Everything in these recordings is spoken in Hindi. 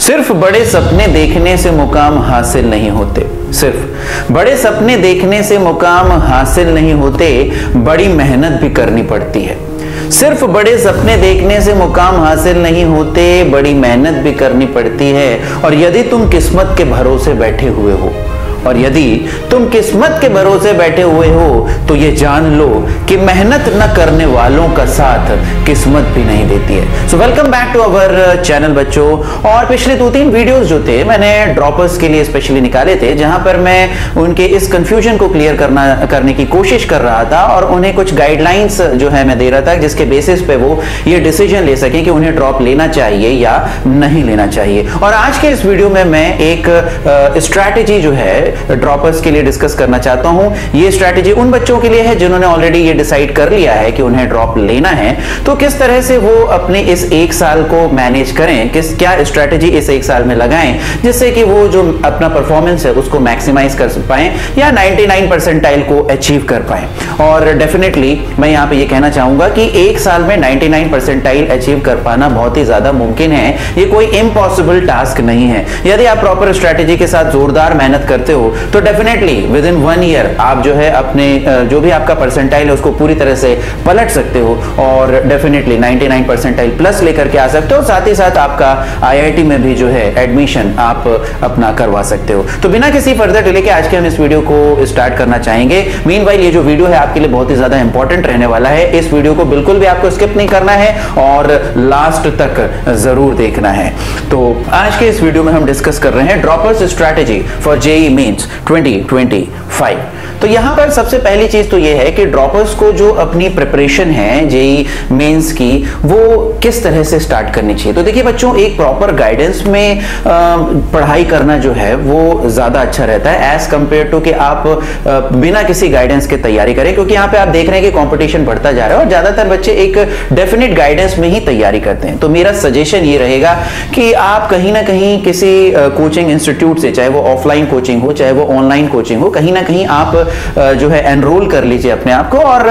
सिर्फ बड़े सपने देखने से मुकाम हासिल नहीं होते। सिर्फ बड़े सपने देखने से मुकाम हासिल नहीं होते, बड़ी मेहनत भी करनी पड़ती है। सिर्फ बड़े सपने देखने से मुकाम हासिल नहीं होते, बड़ी मेहनत भी करनी पड़ती है। और यदि तुम किस्मत के भरोसे बैठे हुए हो, और यदि तुम किस्मत के भरोसे बैठे हुए हो, तो ये जान लो कि मेहनत न करने वालों का साथ किस्मत भी नहीं देती है। So welcome back to our channel बच्चों। और पिछले 2-3 वीडियोस जो थे मैंने ड्रॉपर्स के लिए स्पेशली निकाले थे, जहां पर मैं उनके इस कंफ्यूजन को क्लियर करने की कोशिश कर रहा था और उन्हें कुछ गाइडलाइंस जो है मैं दे रहा था, जिसके बेसिस पे वो ये डिसीजन ले सकें कि उन्हें ड्रॉप लेना चाहिए या नहीं लेना चाहिए। और आज के इस वीडियो में मैं एक स्ट्रैटेजी जो है ड्रॉपर्स के लिए डिस्कस करना चाहता हूं। ये स्ट्रैटेजी उन बच्चों के लिए है जिन्होंने ऑलरेडी ये डिसाइड कर लिया है कि उन्हें ड्रॉप लेना है, तो किस तरह से वो अपने इस 1 साल को मैनेज करें, क्या स्ट्रैटेजी इस 1 साल में लगाएं जिससे कि वो जो अपना परफॉर्मेंस है उसको मैक्सिमाइज कर पाएं या 99 परसेंटाइल को अचीव कर पाएं। और डेफिनेटली मैं यहां पे ये कहना चाहूंगा कि 1 साल में 99 परसेंटाइल अचीव कर पाना बहुत ही ज्यादा मुमकिन है। ये कोई इम्पॉसिबल टास्क नहीं है। यदि आप प्रॉपर स्ट्रैटेजी के साथ जोरदार मेहनत करते हो तो डेफिनेटली विद इन 1 ईयर आप जो है अपने जो भी आपका परसेंटाइल है उसको पूरी तरह से पलट सकते हो और डेफिनेटली 99 परसेंटाइल प्लस लेकर के आ सकते हो। साथ ही साथ आपका आईआईटी में भी जो है एडमिशन आप अपना करवा सकते हो। तो बिना किसी फर्दर डिले के आज के हम इस वीडियो को स्टार्ट करना चाहेंगे। मीनवाइल ये जो वीडियो है आपके लिए बहुत ही ज्यादा इंपॉर्टेंट रहने वाला है। इस वीडियो को बिल्कुल भी आपको स्किप नहीं करना है और लास्ट तक जरूर देखना है। तो आज के इस वीडियो में हम डिस्कस कर रहे हैं droppers strategy for JEE mains 2025। तो यहां पर सबसे पहली चीज तो यह है कि ड्रॉपर्स को जो अपनी प्रिपरेशन है जेईई मेंस की, वो किस तरह से स्टार्ट करनी चाहिए। तो देखिए बच्चों, एक प्रॉपर गाइडेंस में पढ़ाई करना जो है वो ज्यादा अच्छा रहता है एज कंपेयर टू कि आप बिना किसी गाइडेंस के तैयारी करें, क्योंकि यहां पे आप देख रहे हैं कि कंपटीशन बढ़ता जा रहा है और ज्यादातर बच्चे एक डेफिनेट गाइडेंस में ही तैयारी करते हैं। तो मेरा सजेशन ये रहेगा कि आप कहीं ना कहीं किसी कोचिंग इंस्टीट्यूट से, चाहे वो ऑफलाइन कोचिंग हो चाहे वो ऑनलाइन कोचिंग हो, कहीं ना कहीं आप जो है एनरोल कर लीजिए अपने आप को। और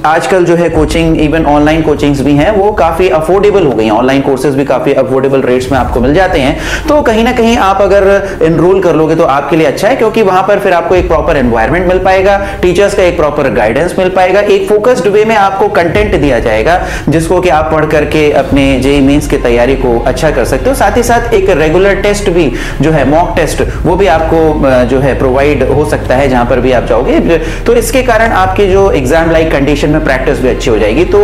आजकल जो है कोचिंग, इवन ऑनलाइन कोचिंग्स भी हैं, वो काफी अफोर्डेबल हो गई हैं। ऑनलाइन कोर्सेज भी काफी अफोर्डेबल रेट्स में आपको मिल जाते हैं। तो कहीं ना कहीं आप अगर एनरोल कर लोगे तो आपके लिए अच्छा है, क्योंकि वहां पर फिर आपको एक प्रॉपर एनवायरनमेंट मिल पाएगा, टीचर्स का एक प्रॉपर गाइडेंस मिल पाएगा, एक फोकस्ड वे में आपको कंटेंट दिया जाएगा जिसको कि आप पढ़ करके अपने जेईई मेंस की तैयारी को अच्छा कर सकते हो। साथ ही साथ एक रेगुलर टेस्ट भी जो है, मॉक टेस्ट, वो भी आपको जो है प्रोवाइड हो सकता है जहां पर भी आप जाओगे। तो इसके कारण आपके जो एग्जाम लाइक कंडीशन में प्रैक्टिस भी अच्छी हो जाएगी। तो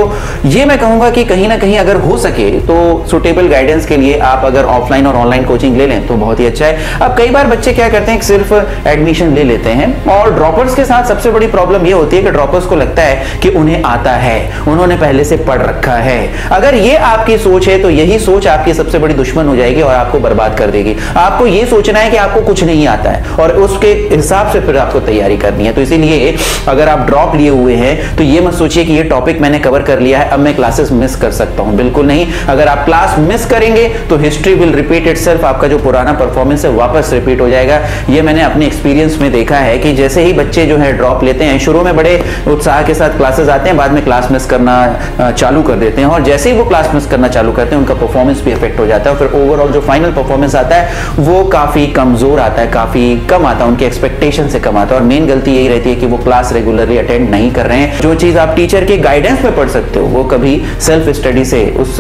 ये मैं कहूंगा कि कहीं ना कहीं अगर हो सके तो सुटेबल गाइडेंस के लिए आप अगर ऑफलाइन और ऑनलाइन कोचिंग ले लें तो बहुत ही अच्छा है। अब कई बार बच्चे क्या करते हैं कि सिर्फ एडमिशन ले लेते हैं, और ड्रॉपर्स के साथ सबसे बड़ी प्रॉब्लम ये होती है कि ड्रॉपर्स को लगता है कि उन्हें आता है, उन्होंने पहले से पढ़ रखा है। अगर ये आपकी सोच है तो यही सोच आपकी सबसे बड़ी दुश्मन हो जाएगी और आपको बर्बाद कर देगी। आपको ये सोचना है कि आपको कुछ नहीं आता है और उसके हिसाब से फिर आपको तैयारी करनी है। तो इसीलिए अगर आप ड्रॉप लिए हुए हैं तो ये मत सोचिए कि ये टॉपिक मैंने कवर कर लिया है, अब मैं क्लासेस मिस कर सकता हूं। बिल्कुल नहीं। अगर आप क्लास मिस करेंगे तो हिस्ट्री विल रिपीट इटसेल्फ, आपका जो पुराना परफॉर्मेंस है वापस रिपीट हो जाएगा। ये मैंने अपने एक्सपीरियंस में देखा है कि जैसे ही बच्चे जो है ड्रॉप लेते हैं, शुरू में बड़े उत्साह के साथ क्लासेस आते हैं, बाद में क्लास मिस करना चालू कर देते हैं, और जैसे ही वो क्लास मिस करना चालू करते हैं उनका परफॉर्मेंस भी इफेक्ट हो जाता है और फिर ओवरऑल जो फाइनल परफॉर्मेंस आता है वो काफी कमजोर आता है, काफी कम आता है, उनके एक्सपेक्टेशन से कम आता है। और मेन गलती यही रहती है कि वो क्लास रेगुलरली अटेंड नहीं कर रहे हैं। जो चीज आप टीचर के गाइडेंस में पढ़ सकते हो वो कभी सेल्फ स्टडी से उस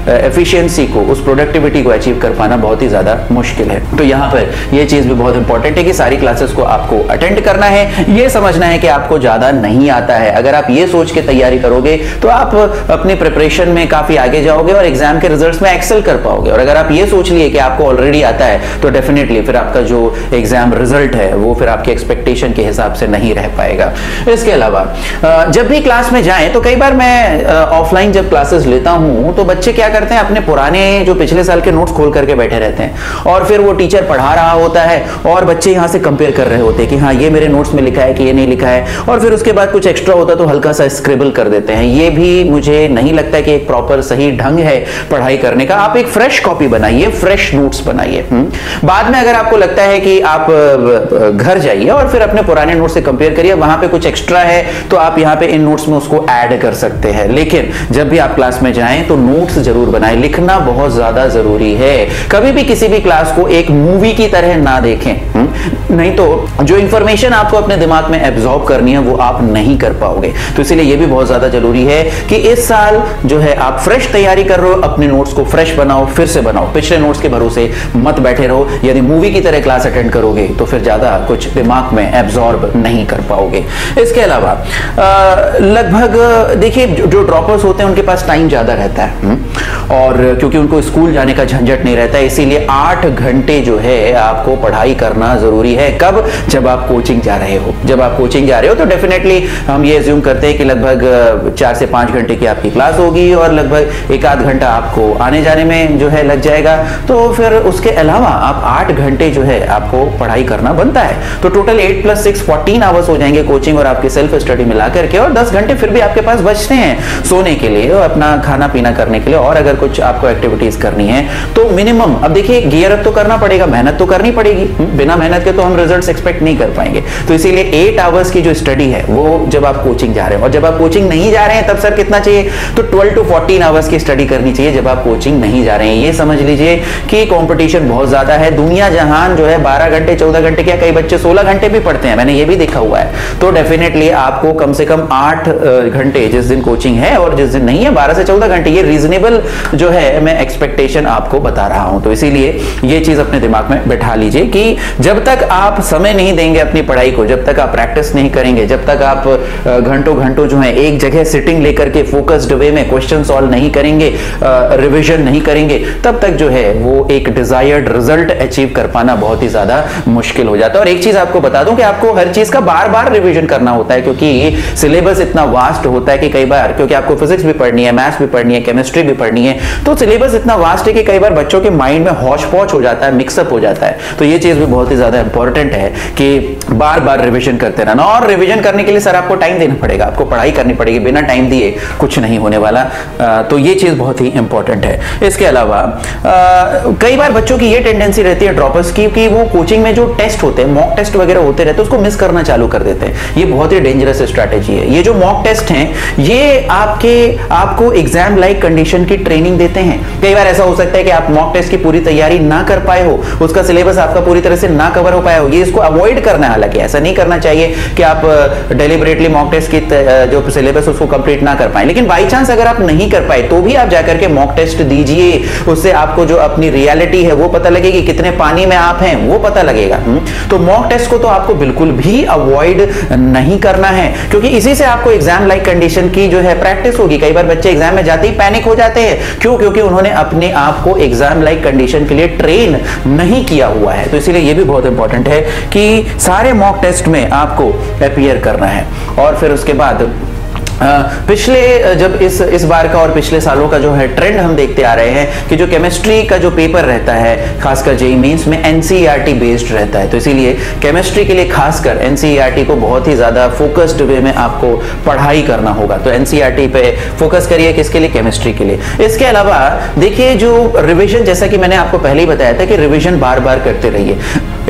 एफिशिएंसी को, उस प्रोडक्टिविटी को अचीव कर पाना बहुत ही ज्यादा मुश्किल है। तो यहाँ पर ये चीज भी बहुत इंपॉर्टेंट है कि सारी क्लासेस को आपको अटेंड करना है। ये समझना है कि आपको ज्यादा नहीं आता है। अगर आप ये सोच के तैयारी करोगे तो आप अपनी प्रिपरेशन में काफी आगे जाओगे और एग्जाम के रिजल्ट्स में एक्सेल कर पाओगे। और अगर आप ये सोच लिए कि आपको ऑलरेडी आता है तो डेफिनेटली फिर आपका जो एग्जाम रिजल्ट है वो फिर आपके एक्सपेक्टेशन के हिसाब से नहीं रह पाएगा। इसके अलावा जब भी क्लास में जाएं तो कई बार मैं ऑफलाइन जब क्लासेस लेता हूं तो बच्चे क्या करते हैं, अपने पुराने जो पिछले साल के नोट्स खोल करके बैठे रहते हैं और फिर वो टीचर पढ़ा रहा होता है और बच्चे यहां से कंपेयर कर रहे होते हैं कि हाँ ये मेरे नोट्स में लिखा है कि ये नहीं लिखा है, और फिर उसके बाद कुछ एक्स्ट्रा होता है तो हल्का सा स्क्रिबल कर देते हैं। ये भी मुझे नहीं लगता कि एक प्रॉपर सही ढंग है पढ़ाई करने का। आप एक फ्रेश कॉपी बनाइए, फ्रेश नोट्स बनाइए। बाद में अगर आपको लगता है कि आप घर जाइए और फिर अपने पुराने नोट्स से कंपेयर करिए, वहां पे कुछ एक्स्ट्रा है तो आप यहाँ पे इन नोट्स में उसको ऐड कर सकते हैं। लेकिन जब भी आप क्लास में जाएं तो नोट्स जरूर बनाएं, लिखना बहुत ज्यादा जरूरी है। कभी भी किसी भी क्लास को एक मूवी की तरह ना देखें, नहीं तो जो इंफॉर्मेशन आपको अपने दिमाग में एब्जॉर्ब करनी है वो आप नहीं कर पाओगे। तो इसलिए ये भी बहुत ज्यादा जरूरी है कि इस साल जो है आप फ्रेश तैयारी कर रहे हो, अपने नोट्स को फ्रेश बनाओ, फिर से बनाओ, पिछले नोट्स के भरोसे मत बैठे रहो। यदि मूवी की तरह क्लास अटेंड करोगे तो फिर ज्यादा कुछ दिमाग में एब्जॉर्ब नहीं कर पाओगे। इसके अलावा लगभग देखिए जो ड्रॉपर्स होते हैं उनके पास टाइम ज्यादा रहता है और क्योंकि उनको स्कूल जाने का झंझट नहीं रहता है, इसीलिए 8 घंटे जो है आपको पढ़ाई करना जरूरी है। कब? जब आप कोचिंग जा रहे हो। जब आप कोचिंग जा रहे हो तो डेफिनेटली हम ये अज्यूम करते हैं कि लगभग 4 से 5 घंटे की आपकी क्लास होगी और लगभग 1-8 घंटा आपको आने जाने में जो है लग जाएगा। तो फिर उसके अलावा आप 8 घंटे जो है आपको पढ़ाई करना बनता है। तो टोटल 8 + 6 14 आवर्स हो जाएंगे कोचिंग और आपकी सेल्फ स्टडी मिला करके, और 10 घंटे फिर भी आपके पास बचते हैं सोने के लिए और अपना खाना पीना करने के लिए, और अगर कुछ आपको एक्टिविटीज करनी है तो मिनिमम, अब देखिए गियर अप तो करना पड़ेगा, मेहनत तो करनी पड़ेगी। बिना मेहनत के तो हम रिजल्ट्स एक्सपेक्ट नहीं कर पाएंगे। तो इसीलिए 8 आवर्स की जो स्टडी है वो जब आप कोचिंग जा रहे हैं, और जब आप कोचिंग नहीं जा रहे हैं तब सर कितना चाहिए? तो 12 to 14 आवर्स की स्टडी करनी चाहिए जब आप कोचिंग नहीं जा रहे हैं। ये समझ लीजिए कि कंपटीशन बहुत ज्यादा है। दुनिया जहान जो है 12 घंटे 14 घंटे, क्या कई बच्चे 16 घंटे भी पढ़ते हैं, मैंने ये भी देखा हुआ है। तो डेफिनेटली आपको कम से कम 8 घंटे जिस दिन कोचिंग है और जिस दिन नहीं है 12 से 14 घंटे, ये रीजनेबल जो है मैं एक्सपेक्टेशन आपको बता रहा हूं। तो इसीलिए ये चीज अपने दिमाग में बैठा लीजिए कि जब तक आप समय नहीं देंगे अपनी पढ़ाई को, जब तक आप प्रैक्टिस नहीं करेंगे, जब तक आप घंटों घंटों जो है एक जगह सिटिंग लेकर के फोकस्ड वे में क्वेश्चन सॉल्व नहीं करेंगे, रिविजन नहीं करेंगे, तब तक जो है वो एक डिजायर्ड रिजल्ट अचीव कर पाना बहुत ही ज्यादा मुश्किल हो जाता है। और एक चीज आपको बता दूं कि आपको हर चीज का बार बार रिविजन करना होता है, क्योंकि सिलेबस इतना वास्ट होता है कि कई बार, क्योंकि आपको फिजिक्स भी पढ़नी है, मैथ्स भी पढ़नी है, केमिस्ट्री भी पढ़नी है, तो सिलेबस इतना वास्ट है कि कई बार बच्चों के माइंड में हौच पौच हो जाता है, मिक्सअप हो जाता है। तो ये चीज भी बहुत ही ज्यादा इंपॉर्टेंट है कि बार बार रिविजन करते रहना। और रिविजन करने के लिए सर आपको टाइम देना पड़ेगा, आपको पढ़ाई करनी पड़ेगी, बिना टाइम दिए कुछ नहीं होने वाला। तो ये चीज बहुत ही इंपॉर्टेंट है। इसके अलावा कई बार बच्चों की ये टेंडेंसी रहती है ड्रॉपर्स की कि वो कोचिंग में जो टेस्ट होते हैं, मॉक टेस्ट वगैरह होते रहते हैं, उसको मिस करना चालू कर देते हैं। ये बहुत ही डेंजरस स्ट्रैटेजी है। ये जो मॉक टेस्ट हैं ये आपको एग्जाम लाइक कंडीशन की ट्रेनिंग देते हैं। कई बार ऐसा हो सकता है कि आप मॉक टेस्ट की पूरी तैयारी ना कर पाए हो, उसका सिलेबस आपका पूरी तरह से ना कवर हो पाया हो, ये इसको अवॉइड करना है। हालांकि ऐसा नहीं करना चाहिए कि आप डेलिबरेटली मॉक टेस्ट की जो सिलेबस उसको कंप्लीट ना कर पाए, लेकिन बाई चांस अगर आप नहीं कर पाए तो भी आप जाकर के मॉक टेस्ट दीजिए। उससे आपको जो अपनी रियलिटी है वो पता लगेगी, कितने पानी में आप हैं वो पता लगेगा। तो मॉक टेस्ट को तो आपको बिल्कुल भी अवॉइड नहीं करना है, क्योंकि इसी से आपको एग्जाम लाइक कंडीशन की जो है प्रैक्टिस होगी। कई बार बच्चे एग्जाम में जाते ही पैनिक हो जाते हैं, क्यों? क्योंकि उन्होंने अपने आप को एग्जाम लाइक कंडीशन के लिए ट्रेन नहीं किया हुआ है। तो इसीलिए यह भी बहुत इंपॉर्टेंट है कि सारे मॉक टेस्ट में आपको अपीयर करना है। और फिर उसके बाद पिछले जब इस बार का और पिछले सालों का जो है ट्रेंड हम देखते आ रहे हैं कि जो केमिस्ट्री का जो पेपर रहता है खासकर जेईई मेंस में एनसीईआरटी बेस्ड रहता है। तो इसीलिए केमिस्ट्री के लिए खासकर एनसीईआरटी को बहुत ही ज्यादा फोकस्ड वे में आपको पढ़ाई करना होगा। तो एनसीईआरटी पे फोकस करिए, किसके लिए? केमिस्ट्री के लिए। इसके अलावा देखिए जो रिविजन, जैसा कि मैंने आपको पहले ही बताया था कि रिविजन बार बार करते रहिए।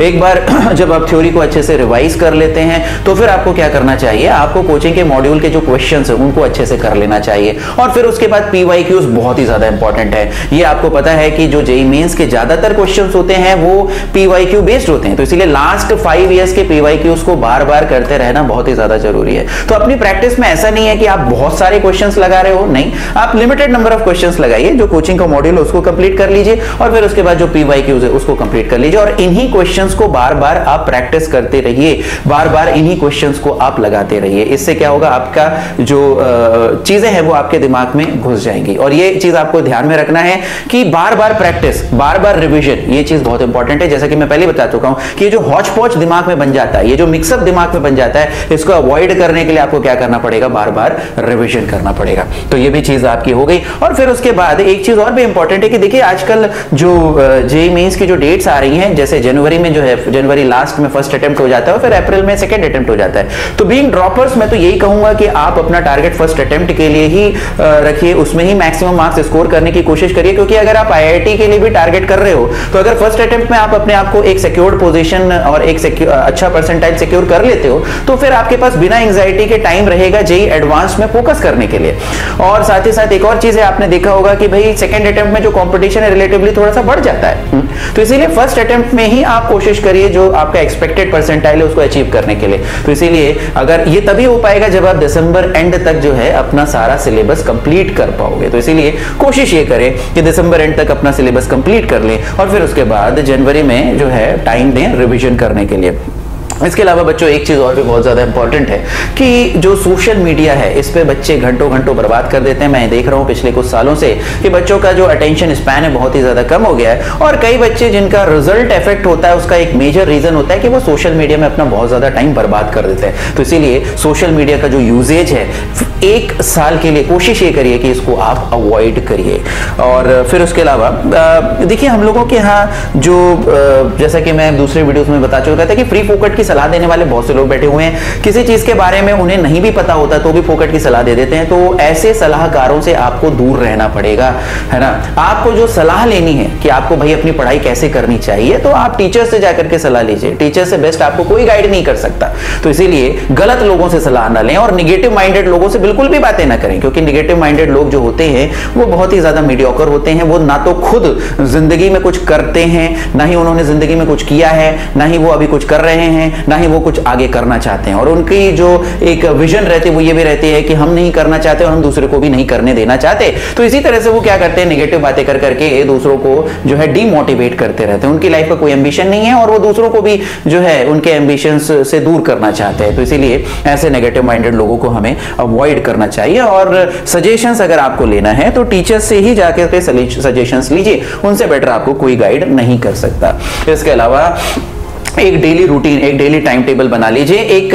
एक बार जब आप थ्योरी को अच्छे से रिवाइज कर लेते हैं तो फिर आपको क्या करना चाहिए? आपको कोचिंग के मॉड्यूल के जो क्वेश्चंस हैं उनको अच्छे से कर लेना चाहिए। और फिर उसके बाद पीवाईक्यूज बहुत ही ज्यादा इंपॉर्टेंट है। ये आपको पता है कि जो जेईई मेंस के ज्यादातर क्वेश्चंस होते हैं वो पीवाईक्यू बेस्ड होते हैं। तो इसीलिए लास्ट 5 इयर्स के पीवाईक्यूज को बार बार करते रहना बहुत ही ज्यादा जरूरी है। तो अपनी प्रैक्टिस में ऐसा नहीं है कि आप बहुत सारे क्वेश्चंस लगा रहे हो, नहीं, आप लिमिटेड नंबर ऑफ क्वेश्चंस लगाइए। जो कोचिंग का मॉड्यूल है उसको कंप्लीट कर लीजिए और फिर उसके बाद जो पीवाईक्यूज है उसको कंप्लीट कर लीजिए। और इन्हीं क्वेश्चंस को बार बार आप प्रैक्टिस करते रहिए, बार बार इन्हीं क्वेश्चंस को आप लगाते रहिए। इससे क्या होगा? आपका जो चीजें हैं वो आपके दिमाग में घुस जाएंगी। और ये चीज आपको ध्यान में रखना है कि बार बार प्रैक्टिस, बार बार रिवीजन, ये चीज बहुत इंपॉर्टेंट है। जैसा कि मैं पहले बता चुका हूं कि ये जो हौच पौच दिमाग में बन जाता है, ये जो मिक्सअप दिमाग में बन जाता है, इसको अवॉइड करने के लिए आपको क्या करना पड़ेगा? बार बार रिवीजन करना पड़ेगा। तो ये भी चीज आपकी हो गई। और फिर उसके बाद एक चीज और भी इंपॉर्टेंट है कि देखिए आजकल जो जेईई मेंस की जो डेट्स आ रही हैं, जैसे जनवरी में जो है, जनवरी लास्ट में फर्स्ट अटेम्प्ट हो जाता है और फिर अप्रैल में सेकंड अटेम्प्ट हो जाता है। तो बीइंग ड्रॉपर्स मैं तो यही कहूंगा कि आप अपनी अपना टारगेट फर्स्ट अटेम्प्ट के लिए ही रखिए, उसमें ही मैक्सिमम मार्क्स स्कोर करने की कोशिश करिए, क्योंकि अगर आप आईआईटी के लिए भी टारगेट कर रहे हो तो अगर फर्स्ट अटेम्प्ट में आप अपने आप को एक सिक्योर्ड पोजीशन और एक अच्छा परसेंटाइल सिक्योर कर लेते हो तो फिर आपके पास बिना एंजाइटी के टाइम रहेगा जेई एडवांस में फोकस करने के लिए। और साथ ही साथ एक और चीज है, आपने देखा होगा कि भाई सेकंड अटेम्प्ट में जो कंपटीशन है रिलेटिवली थोड़ा सा बढ़ जाता है, तो इसीलिए फर्स्ट अटेम्प्ट में ही आप कोशिश करिए जो आपका एक्सपेक्टेड परसेंटाइल है उसको अचीव करने के लिए। तो इसीलिए अगर ये तभी हो पाएगा जब आप दिसंबर एंड तक जो है अपना सारा सिलेबस कंप्लीट कर पाओगे। तो इसीलिए कोशिश ये करें कि दिसंबर एंड तक अपना सिलेबस कंप्लीट कर लें और फिर उसके बाद जनवरी में जो है टाइम दें रिवीजन करने के लिए। इसके अलावा बच्चों एक चीज और भी बहुत ज्यादा इंपॉर्टेंट है कि जो सोशल मीडिया है इस पे बच्चे घंटों घंटों बर्बाद कर देते हैं। मैं देख रहा हूं पिछले कुछ सालों से कि बच्चों का जो अटेंशन स्पैन है बहुत ही ज्यादा कम हो गया है, और कई बच्चे जिनका रिजल्ट इफेक्ट होता है उसका एक मेजर रीजन होता है कि वो सोशल मीडिया में अपना बहुत ज्यादा टाइम बर्बाद कर देते हैं। तो इसीलिए सोशल मीडिया का जो यूजेज है 1 साल के लिए कोशिश ये करिए कि इसको आप अवॉइड करिए। और फिर उसके अलावा देखिए हम लोगों के यहाँ जो जैसा कि मैं दूसरे वीडियोस में बता चुका था कि फ्री फोकट की सलाह देने वाले बहुत से लोग बैठे हुए हैं, किसी चीज के बारे में उन्हें नहीं भी पता होता तो भी फोकट की सलाह दे देते हैं। तो ऐसे सलाहकारों से आपको दूर रहना पड़ेगा, है ना। आपको जो सलाह लेनी है कि आपको भाई अपनी पढ़ाई कैसे करनी चाहिए तो आप टीचर से जाकर के सलाह लीजिए। टीचर से बेस्ट आपको कोई गाइड नहीं कर सकता। तो इसीलिए गलत लोगों से सलाह ना लें और निगेटिव माइंडेड लोगों से बिल्कुल भी बातें ना करें, क्योंकि निगेटिव माइंडेड लोग जो होते हैं वो बहुत ही ज्यादा मीडियोकर होते हैं। वो ना तो खुद जिंदगी में कुछ करते हैं, ना ही उन्होंने जिंदगी में कुछ किया है, ना ही वो अभी कुछ कर रहे हैं, ना ही वो कुछ आगे करना चाहते हैं। और उनकी जो एक विजन रहती है वो ये भी रहती है कि हम नहीं करना चाहते और हम दूसरे को भी नहीं करने देना चाहते। तो इसी तरह से वो क्या करते हैं, नेगेटिव बातें कर करके दूसरों को जो है डीमोटिवेट करते रहते हैं। उनकी लाइफ का कोई एम्बिशन नहीं है और वो दूसरों को भी जो है उनके एम्बिशंस से दूर करना चाहते हैं। तो इसीलिए ऐसे नेगेटिव माइंडेड लोगों को हमें अवॉइड करना चाहिए। और सजेशंस अगर आपको लेना है तो टीचर्स से ही जाकर के सजेशंस लीजिए, उनसे बेटर आपको कोई गाइड नहीं कर सकता। इसके अलावा एक डेली रूटीन, एक डेली टाइम टेबल बना लीजिए। एक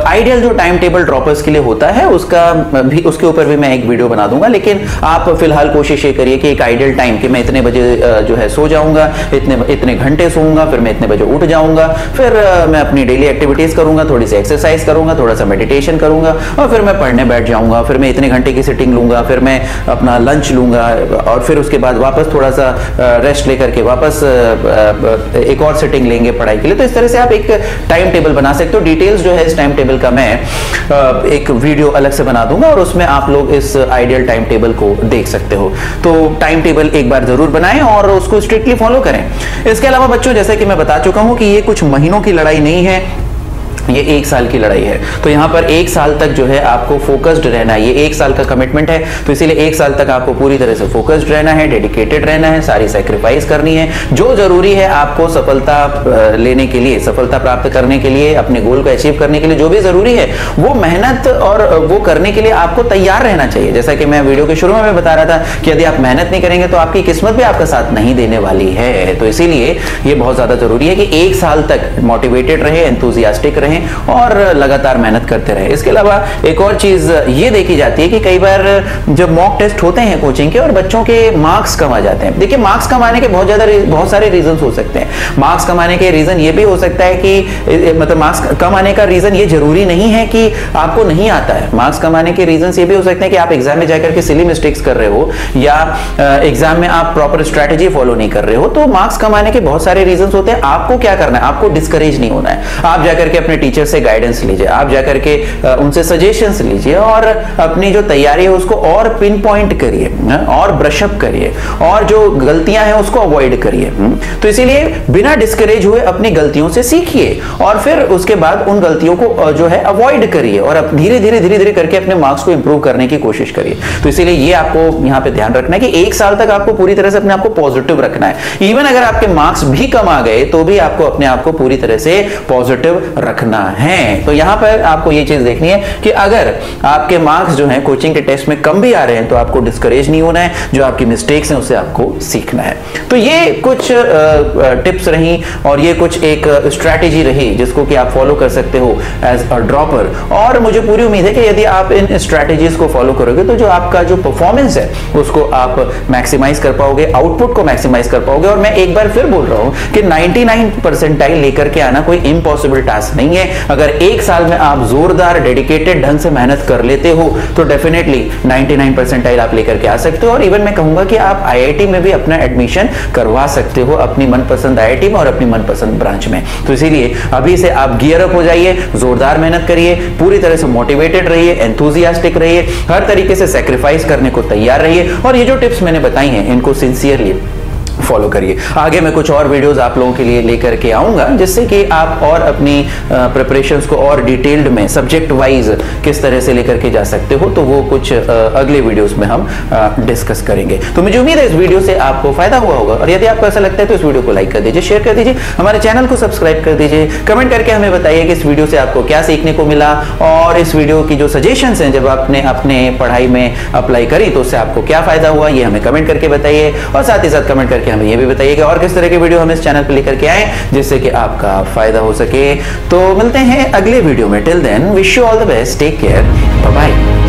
आइडियल जो टाइम टेबल ड्रॉपर्स के लिए होता है उसके ऊपर भी मैं एक वीडियो बना दूंगा, लेकिन आप फिलहाल कोशिश ये करिए कि एक आइडियल टाइम कि मैं इतने बजे जो है सो जाऊंगा, इतने घंटे सोऊंगा, फिर मैं इतने बजे उठ जाऊंगा, फिर मैं अपनी डेली एक्टिविटीज करूंगा, थोड़ी सी एक्सरसाइज करूंगा, थोड़ा सा मेडिटेशन करूंगा और फिर मैं पढ़ने बैठ जाऊंगा। फिर मैं इतने घंटे की सिटिंग लूंगा, फिर मैं अपना लंच लूंगा और फिर उसके बाद वापस थोड़ा सा रेस्ट लेकर के वापस एक और सिटिंग लेंगे पढ़ाई के लिए। तो इस तरह से आप एक टाइम टेबल बना सकते हो। डिटेल्स जो है इस टाइम टेबल का मैं एक वीडियो अलग से बना दूंगा और उसमें आप लोग इस आइडियल टाइम टेबल को देख सकते हो। तो टाइम टेबल एक बार जरूर बनाएं और उसको स्ट्रिक्टली फॉलो करें। इसके अलावा बच्चों जैसे कि मैं बता चुका हूं कि ये कुछ महीनों की लड़ाई नहीं है, ये 1 साल की लड़ाई है। तो यहां पर 1 साल तक जो है आपको फोकस्ड रहना है। ये 1 साल का कमिटमेंट है, तो इसीलिए 1 साल तक आपको पूरी तरह से फोकस्ड रहना है, डेडिकेटेड रहना है, सारी सैक्रिफाइस करनी है। जो जरूरी है आपको सफलता लेने के लिए, सफलता प्राप्त करने के लिए, अपने गोल को अचीव करने के लिए जो भी जरूरी है वो मेहनत और वो करने के लिए आपको तैयार रहना चाहिए। जैसा कि मैं वीडियो के शुरू में बता रहा था कि यदि आप मेहनत नहीं करेंगे तो आपकी किस्मत भी आपका साथ नहीं देने वाली है। तो इसीलिए ये बहुत ज्यादा जरूरी है कि 1 साल तक मोटिवेटेड रहे, एंथुसियास्टिक रहे और लगातार मेहनत करते रहे। इसके अलावा एक और चीज ये देखी जाती है कि कई बार जब मॉक टेस्ट होते हैं कोचिंग के और बच्चों के मार्क्स कम आ जाते हैं। देखिए मार्क्स कम आने के बहुत सारे रीजंस हो सकते हैं। मार्क्स कम आने के रीजन ये भी हो सकता है कि मतलब मार्क्स कम आने का रीजन ये जरूरी नहीं है कि आपको नहीं आता है। मार्क्स कम आने के रीजन ये भी हो सकते हैं कि आप एग्जाम में जाकर के सिली मिस्टेक्स कर रहे हो या एग्जाम में आप प्रॉपर स्ट्रेटेजी फॉलो नहीं कर रहे हो। तो मार्क्स कम आने के बहुत सारे रीजन होते हैं। आपको क्या करना है, आपको डिस्करेज नहीं होना है। आप जाकर के अपने टीचर से गाइडेंस लीजिए, आप जाकर के उनसे सजेशंस लीजिए और अपनी जो तैयारी है उसको और पिन पॉइंट करिए और ब्रशअप करिए और जो गलतियां हैं उसको अवॉइड करिए। तो इसीलिए बिना डिस्करेज हुए अपनी गलतियों से सीखिए और फिर उसके बाद उन गलतियों को जो है अवॉइड करिए और धीरे धीरे करके अपने मार्क्स को इंप्रूव करने की कोशिश करिए। तो इसीलिए ये आपको यहाँ पे ध्यान रखना है कि 1 साल तक आपको पूरी तरह से अपने आप को पॉजिटिव रखना है। इवन अगर आपके मार्क्स भी कम आ गए तो भी आपको अपने आप को पूरी तरह से पॉजिटिव रखना है। तो यहां पर आपको ये चीज देखनी है कि अगर आपके मार्क्स जो हैं कोचिंग के टेस्ट में कम भी आ रहे हैं तो आपको डिस्करेज नहीं होना है। जो आपकी मिस्टेक्स हैं उससे आपको सीखना है। तो ये कुछ टिप्स रही और ये कुछ एक स्ट्रैटेजी रही जिसको कि आप फॉलो कर सकते हो एज अ ड्रॉपर। और मुझे पूरी उम्मीद है कि यदि आप इन स्ट्रैटेजीज को फॉलो करोगे तो जो आपका जो परफॉर्मेंस है उसको आप मैक्सिमाइज कर पाओगे, आउटपुट को मैक्सिमाइज कर पाओगे। और मैं एक बार फिर बोल रहा हूं कि 99 परसेंटाइल लेकर के आना कोई इम्पॉसिबल टास्क नहीं है। है। अगर एक साल में आप जोरदार डेडिकेटेड ढंग से मेहनत कर लेते हो तो डेफिनेटली 99 परसेंटाइल आप लेकर के आ सकते हो, और इवन मैं कहूंगा कि आप आईआईटी में भी अपना एडमिशन करवा सकते हो अपनी मनपसंद आईआईटी में और अपनी मनपसंद ब्रांच में। तो इसीलिए अभी से आप गियर अप हो जाइए, जोरदार मेहनत करिए, पूरी तरह से मोटिवेटेड रहिए, एंथुसियास्टिक रहिए, हर तरीके से सेक्रीफाइस करने को तैयार रहिए, और ये जो टिप्स मैंने बताई हैं इनको सिंसियरली फॉलो करिए। आगे मैं कुछ और वीडियोस आप लोगों के लिए लेकर के आऊंगा जिससे कि आप और अपनी प्रिपरेशंस को और डिटेल्ड में सब्जेक्ट वाइज किस तरह से लेकर के जा सकते हो, तो वो कुछ अगले वीडियोस में हम डिस्कस करेंगे। तो मुझे उम्मीद है इस वीडियो से आपको फायदा हुआ होगा, और यदि आपको ऐसा लगता है तो इस वीडियो को लाइक कर दीजिए, शेयर कर दीजिए, हमारे चैनल को सब्सक्राइब कर दीजिए, कमेंट करके हमें बताइए कि इस वीडियो से आपको क्या सीखने को मिला, और इस वीडियो की जो सजेशंस हैं जब आपने अपने पढ़ाई में अप्लाई करी तो उससे आपको क्या फायदा हुआ, ये हमें कमेंट करके बताइए, और साथ ही साथ कमेंट करके हमें ये भी बताइए कि और किस तरह के वीडियो हम इस चैनल पर लेकर के आए जिससे कि आपका फायदा हो सके। तो मिलते हैं अगले वीडियो में। Till then wish you all the best, take care, bye bye.